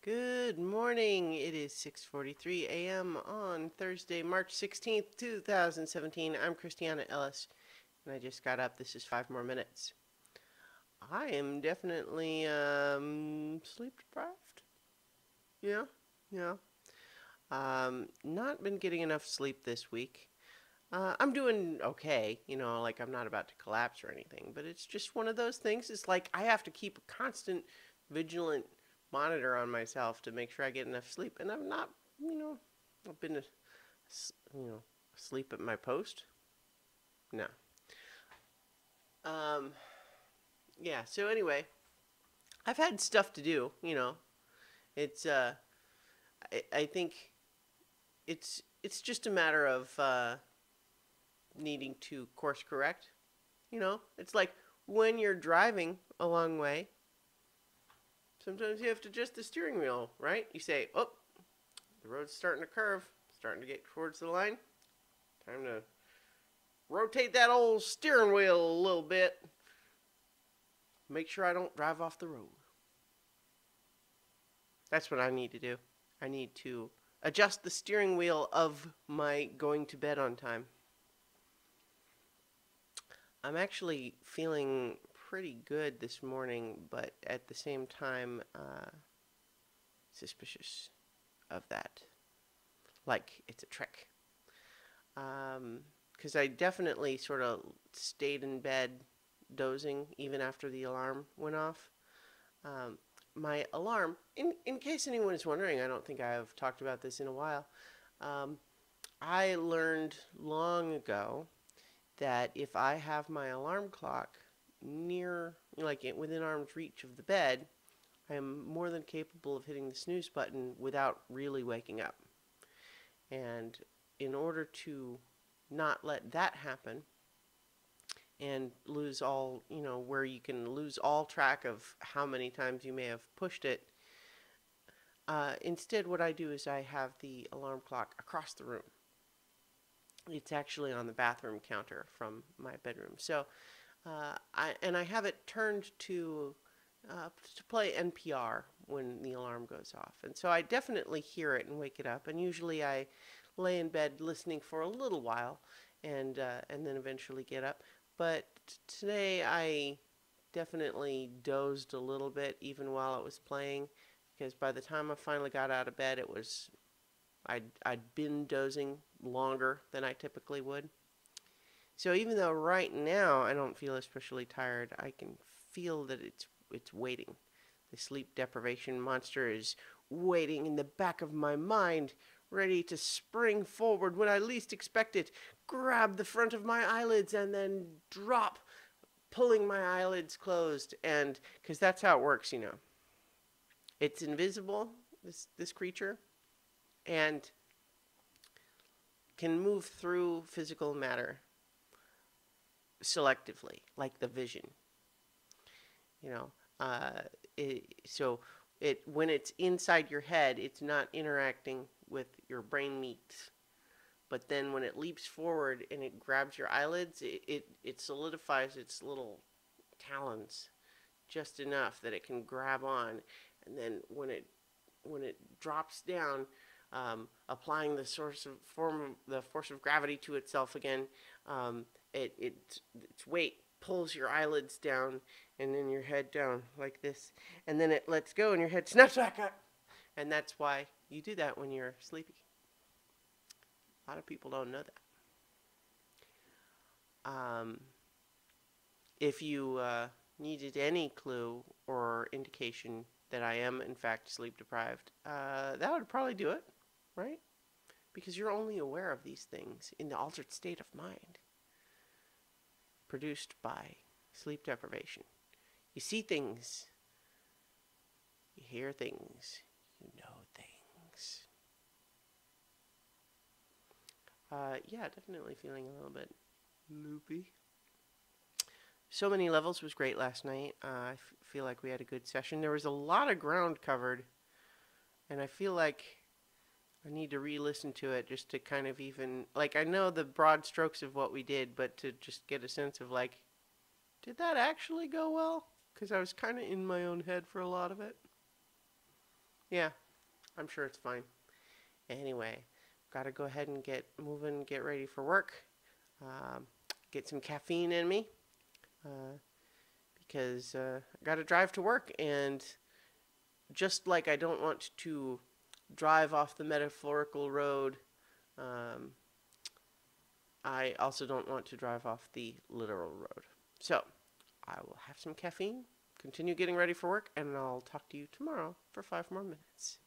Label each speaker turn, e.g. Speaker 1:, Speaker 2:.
Speaker 1: Good morning. It is 6:43 a.m. on Thursday, March 16th, 2017. I'm Christiana Ellis, and I just got up. This is 5 more minutes. I am definitely sleep deprived. Yeah, yeah. Not been getting enough sleep this week. I'm doing okay, like I'm not about to collapse or anything, but it's just one of those things. It's like I have to keep a constant, vigilant monitor on myself to make sure I get enough sleep, and I've not, I've been, asleep at my post. No. Um, yeah. So anyway, I've had stuff to do. It's I think it's just a matter of needing to course correct. It's like when you're driving a long way, sometimes you have to adjust the steering wheel, right? You say, oh, the road's starting to curve, starting to get towards the line. Time to rotate that old steering wheel a little bit. Make sure I don't drive off the road. That's what I need to do. I need to adjust the steering wheel of my going to bed on time. I'm actually feeling pretty good this morning, but at the same time, suspicious of that. Like it's a trick. Because I definitely sort of stayed in bed dozing even after the alarm went off. My alarm, in case anyone is wondering, I don't think I have talked about this in a while. I learned long ago that if I have my alarm clock near, like within arm's reach of the bed, I am more than capable of hitting the snooze button without really waking up. And in order to not let that happen and lose all, where you can lose all track of how many times you may have pushed it, instead what I do is I have the alarm clock across the room. It's actually on the bathroom counter from my bedroom. So I have it turned to play NPR when the alarm goes off. And so I definitely hear it and wake it up. And usually I lay in bed listening for a little while and then eventually get up. But today I definitely dozed a little bit even while it was playing, because by the time I finally got out of bed, I'd been dozing longer than I typically would. So even though right now I don't feel especially tired, I can feel that it's waiting. The sleep deprivation monster is waiting in the back of my mind, ready to spring forward when I least expect it, grab the front of my eyelids, and then drop, pulling my eyelids closed. And because that's how it works, it's invisible, this creature, and can move through physical matter selectively, like the vision. So when it's inside your head, it's not interacting with your brain meat. But then when it leaps forward and it grabs your eyelids, it solidifies its little talons just enough that it can grab on. And then when it drops down, applying the force of gravity to itself again, its weight pulls your eyelids down and then your head down like this, and then it lets go and your head snaps back up. And that's why you do that when you're sleepy. A lot of people don't know that. If you needed any clue or indication that I am in fact sleep deprived, that would probably do it, right? Because you're only aware of these things in the altered state of mind produced by sleep deprivation. You see things, you hear things, you know things. Yeah, definitely feeling a little bit loopy. So Many Levels was great last night. I feel like we had a good session. There was a lot of ground covered, and I feel like I need to re-listen to it just to kind of even, like, I know the broad strokes of what we did, but to just get a sense of, like, did that actually go well? Because I was kind of in my own head for a lot of it. Yeah, I'm sure it's fine. Anyway, got to go ahead and get moving, get ready for work. Um, get some caffeine in me uh, because I got to drive to work. And just like I don't want to drive off the metaphorical road, um, I also don't want to drive off the literal road. So I will have some caffeine, continue getting ready for work, and I'll talk to you tomorrow for 5 more minutes.